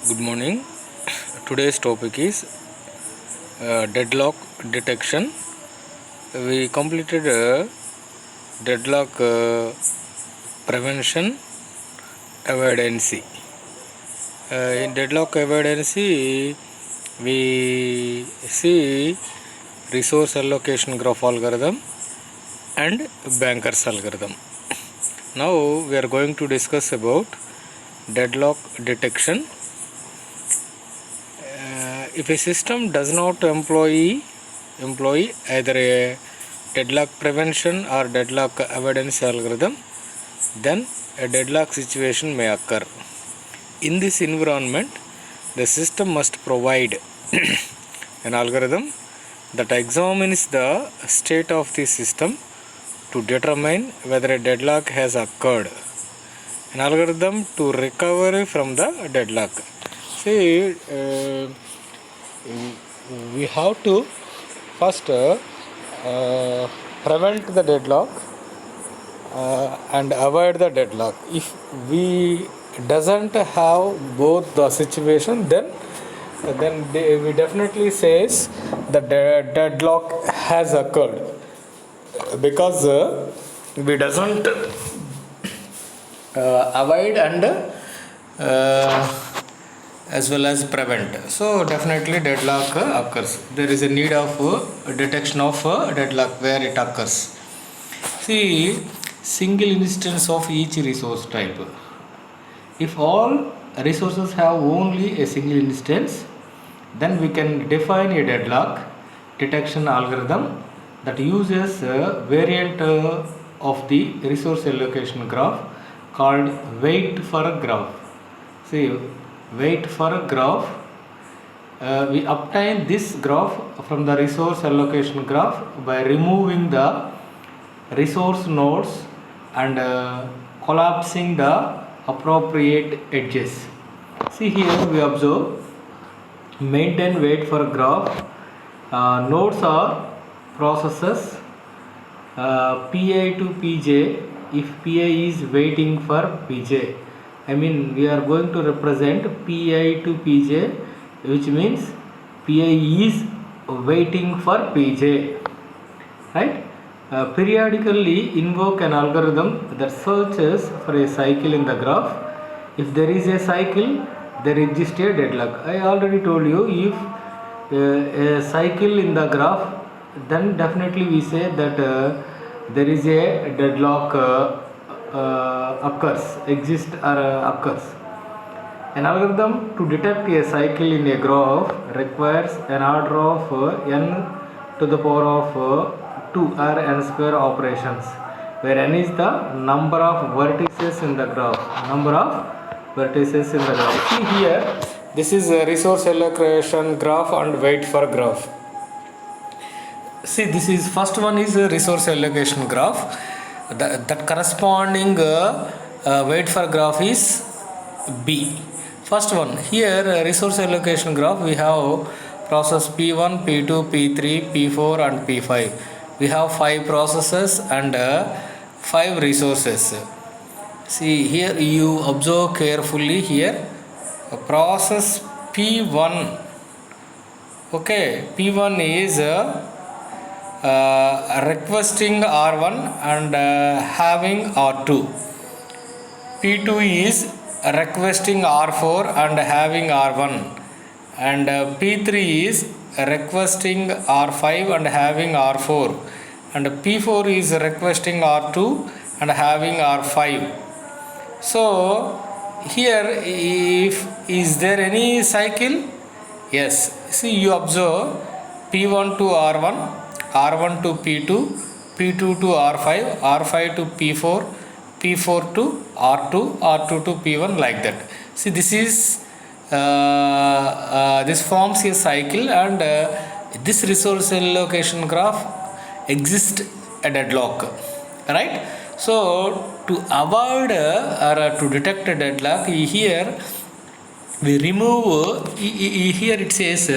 Good morning. Today's topic is deadlock detection. We completed deadlock prevention avoidance. In deadlock avoidance, we see resource allocation graph algorithm and bankers algorithm. Now we are going to discuss about deadlock detection. If a system does not employ either a deadlock prevention or deadlock avoidance algorithm, then a deadlock situation may occur. In this environment, the system must provide an algorithm that examines the state of the system to determine whether a deadlock has occurred. An algorithm to recover from the deadlock. See, we have to first prevent the deadlock and avoid the deadlock. If we doesn't have both the situation, then we definitely says the deadlock has occurred, because we doesn't avoid and as well as prevent. So definitely deadlock occurs. There is a need of detection of deadlock where it occurs. See, single instance of each resource type. If all resources have only a single instance, then we can define a deadlock detection algorithm that uses a variant of the resource allocation graph called wait for a graph. See, wait for a graph. We obtain this graph from the resource allocation graph by removing the resource nodes and collapsing the appropriate edges. See, here we observe maintain wait for graph. Nodes are processes PI to PJ if PI is waiting for PJ. I mean, we are going to represent PI to PJ, which means PI is waiting for PJ, right? Periodically invoke an algorithm that searches for a cycle in the graph. If there is a cycle, there exists a deadlock. I already told you, if a cycle in the graph, then definitely we say that there is a deadlock exists or occurs. An algorithm to detect a cycle in a graph requires an order of n to the power of 2 or n square operations, where n is the number of vertices in the graph. See here, this is a resource allocation graph and wait for graph. See, this is first one is a resource allocation graph. That corresponding wait for graph is B. First one here, resource allocation graph, we have process P1, P2, P3, P4 and P5. We have 5 processes and 5 resources. See here, you observe carefully here, process P1. Okay, P1 is requesting R1 and having R2. P2 is requesting R4 and having R1, and P3 is requesting R5 and having R4, and P4 is requesting R2 and having R5. So here, if is there any cycle? Yes. See, you observe P1 to R1, R1 to P2, P2 to R5, R5 to P4, P4 to R2, R2 to P1, like that. See, this is this forms a cycle, and this resource allocation graph exists a deadlock, right? So to avoid or to detect a deadlock, here we remove, here it says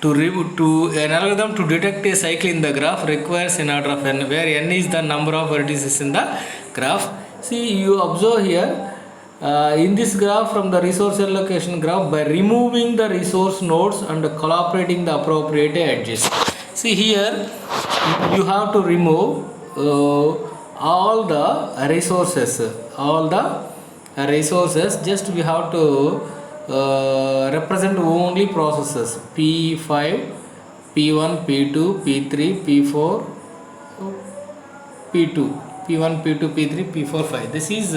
to an algorithm to detect a cycle in the graph requires an order of n, where n is the number of vertices in the graph. See, you observe here in this graph, from the resource allocation graph, by removing the resource nodes and collaborating the appropriate edges. See here, you have to remove all the resources, just we have to represent only processes P5, P1, P2, P3, P4, P2, P1, P2, P3, P4, 5. This is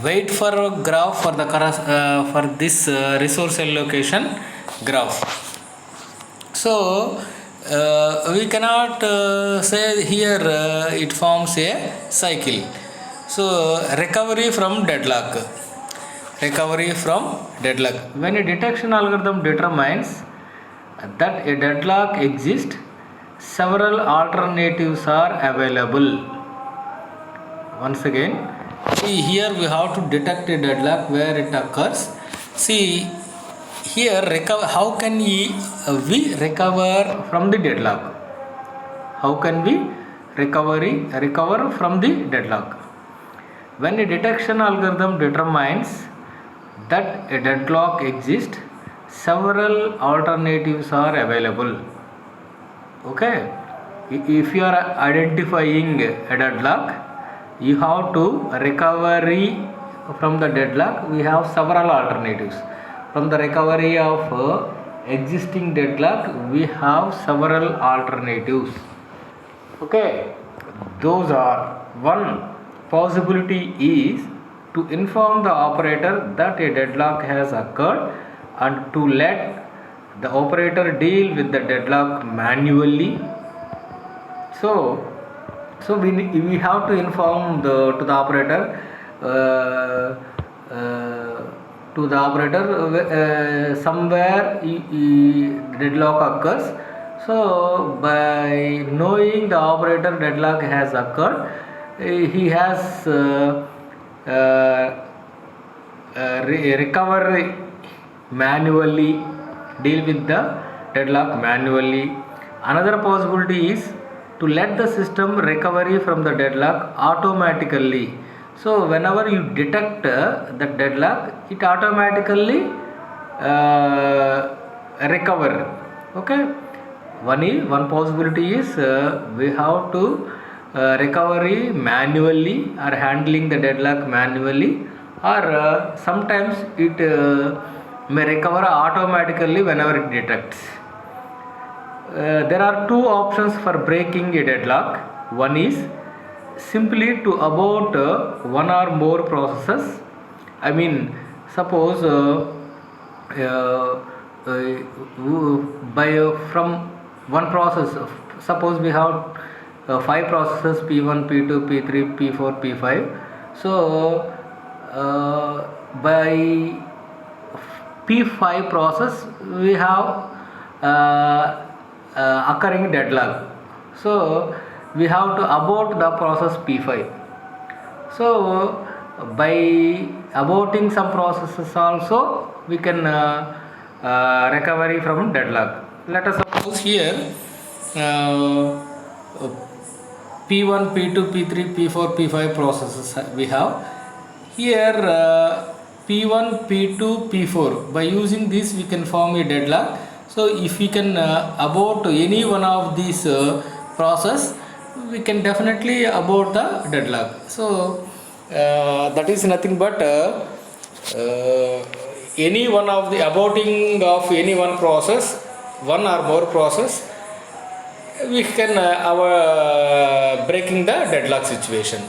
wait for a graph for the for this resource allocation graph. So we cannot say here it forms a cycle. So recovery from deadlock. When a detection algorithm determines that a deadlock exists, several alternatives are available. Once again, see here we have to detect a deadlock where it occurs. See here, how can we recover from the deadlock? How can we recover from the deadlock? When a detection algorithm determines that a deadlock exists, several alternatives are available. Okay, if you are identifying a deadlock, you have to recovery from the deadlock. We have several alternatives. From the recovery of existing deadlock, we have several alternatives. Okay, those are: one possibility is to inform the operator that a deadlock has occurred and to let the operator deal with the deadlock manually. So we have to inform to the operator somewhere deadlock occurs. So by knowing the operator deadlock has occurred, he has recover manually, deal with the deadlock manually. Another possibility is to let the system recovery from the deadlock automatically. So whenever you detect the deadlock, it automatically recover. Okay, one possibility is we have to recovery manually or handling the deadlock manually, or sometimes it may recover automatically whenever it detects. There are two options for breaking a deadlock. One is simply to abort one or more processes. I mean, suppose from one process, suppose we have 5 processes P1, P2, P3, P4, P5. So by P5 process we have occurring deadlock. So we have to abort the process P5. So by aborting some processes also we can recovery from deadlock. Let us suppose here P1, P2, P3, P4, P5 processes we have. Here P1, P2, P4. By using this we can form a deadlock. So if we can abort any one of these process, we can definitely abort the deadlock. So that is nothing but any one of the aborting of any one process, one or more process, we can breaking the deadlock situation.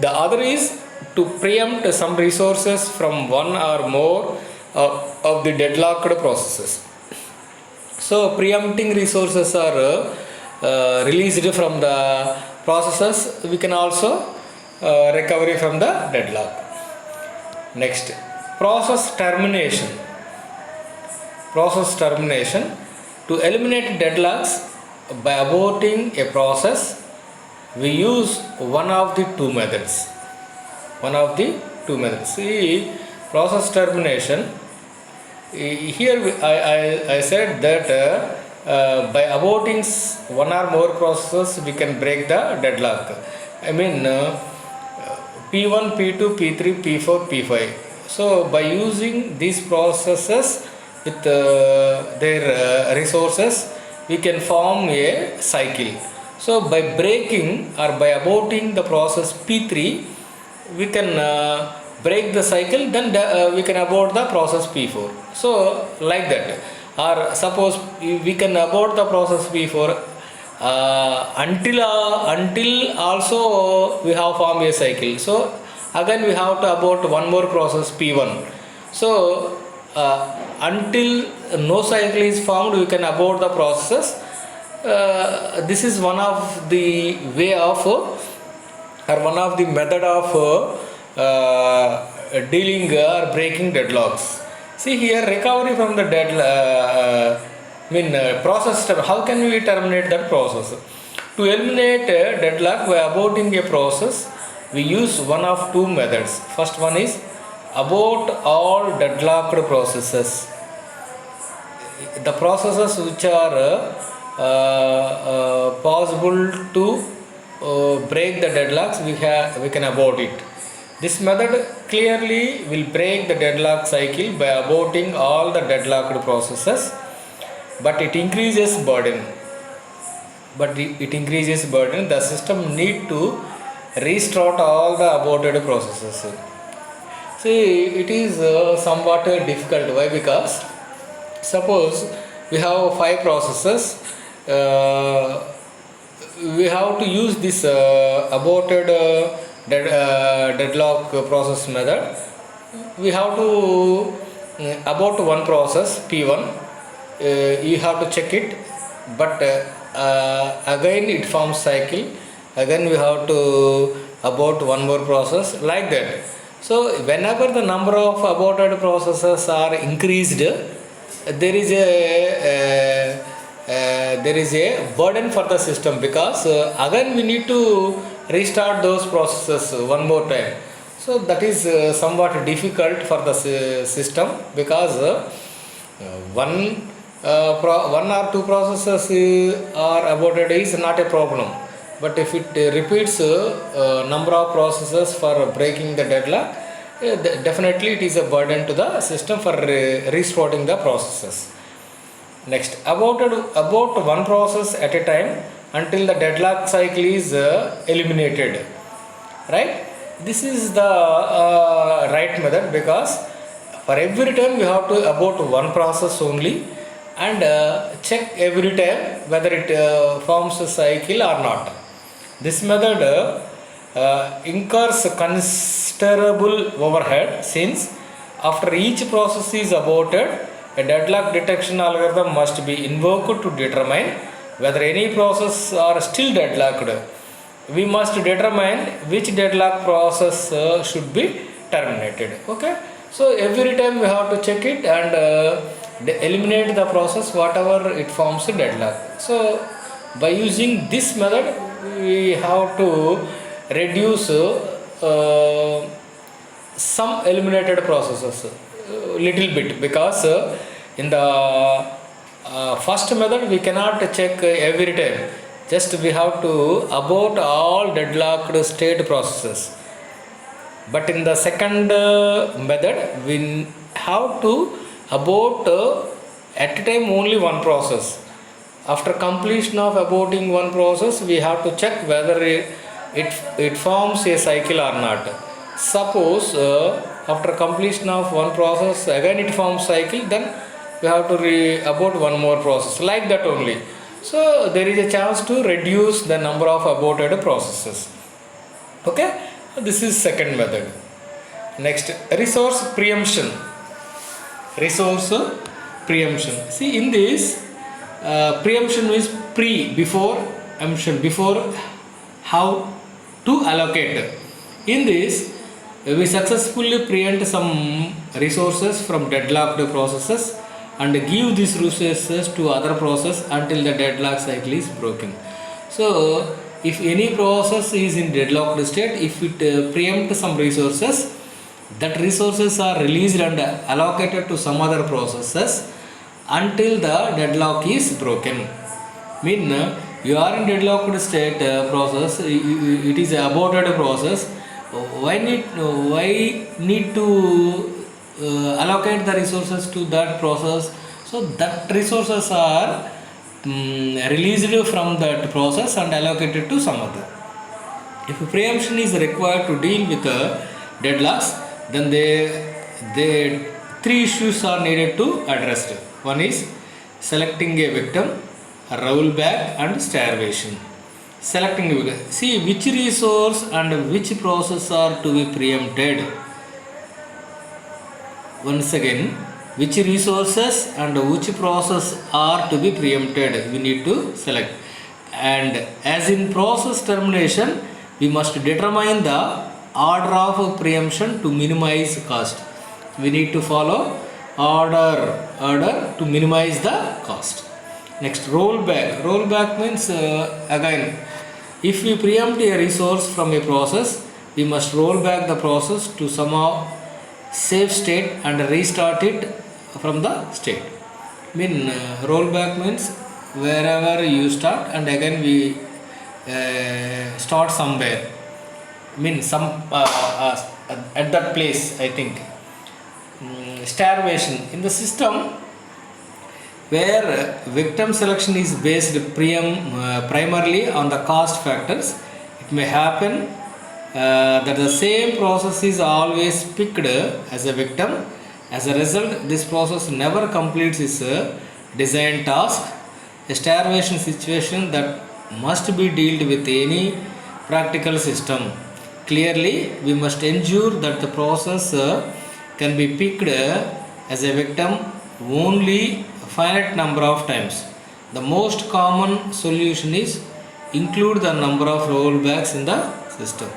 The other is to preempt some resources from one or more of the deadlocked processes. So preempting resources are released from the processes. We can also recovery from the deadlock. Next, process termination. Process termination. To eliminate deadlocks by aborting a process, we use one of the two methods. See, process termination. Here I said that by aborting one or more processes we can break the deadlock. I mean P1, P2, P3, P4, P5. So by using these processes with their resources, we can form a cycle. So by breaking or by aborting the process P3, we can break the cycle, then we can abort the process P4. So like that. Or suppose we can abort the process P4 until also we have formed a cycle. So again we have to abort one more process P1. So until no cycle is formed, we can abort the process. This is one of the way of or one of the method of dealing or breaking deadlocks. See here, recovery from the process. How can we terminate that process? To eliminate a deadlock by aborting a process, we use one of two methods. First one is abort all deadlocked processes. The processes which are possible to break the deadlocks, we can abort it. This method clearly will break the deadlock cycle by aborting all the deadlocked processes, but it increases burden. The system need to restart all the aborted processes. See, it is somewhat difficult. Why? Because suppose we have 5 processes. We have to use this aborted deadlock process method. We have to abort one process P1. You have to check it, but again it forms cycle. Again we have to abort one more process, like that. So whenever the number of aborted processes are increased, there is a burden for the system, because again we need to restart those processes one more time. So that is somewhat difficult for the system, because one or two processes are aborted is not a problem, but if it repeats number of processes for breaking the deadlock, definitely it is a burden to the system for restarting the processes. Next, abort one process at a time until the deadlock cycle is eliminated. Right? This is the right method, because for every time we have to abort one process only, and check every time whether it forms a cycle or not. This method incurs considerable overhead, since after each process is aborted, a deadlock detection algorithm must be invoked to determine whether any process are still deadlocked. We must determine which deadlock process should be terminated. Okay. So every time we have to check it and eliminate the process whatever it forms a deadlock. So by using this method, we have to reduce some eliminated processes little bit, because in the first method we cannot check every time, just we have to abort all deadlocked state processes. But in the second method, we have to abort at a time only one process. After completion of aborting one process, we have to check whether it forms a cycle or not. Suppose after completion of one process again it forms cycle, then we have to abort one more process, like that only. So there is a chance to reduce the number of aborted processes. Okay, this is second method. Next, resource preemption. See, in this preemption is before emption, before how to allocate. In this, we successfully preempt some resources from deadlocked processes and give these resources to other process until the deadlock cycle is broken. So if any process is in deadlocked state, if it preempts some resources, that resources are released and allocated to some other processes until the deadlock is broken. You are in deadlocked state process, it is an aborted process. why need to allocate the resources to that process? So that resources are released from that process and allocated to some other. If preemption is required to deal with deadlocks, then they three issues are needed to address. One is selecting a victim, a rollback, and starvation. Selecting a victim. See which resource and which process are to be preempted. Once again, which resources and which process are to be preempted, we need to select. And as in process termination, we must determine the order of preemption to minimize cost. We need to follow order to minimize the cost. Next, rollback. Rollback means again, if we preempt a resource from a process, we must roll back the process to somehow safe state and restart it from the state. Rollback means wherever you start and again we start somewhere. Some at that place, I think. Starvation. In the system where victim selection is based primarily on the cost factors, it may happen that the same process is always picked as a victim. As a result, this process never completes its design task. A starvation situation that must be dealt with any practical system. Clearly, we must ensure that the process can be picked as a victim only a finite number of times. The most common solution is include the number of rollbacks in the system.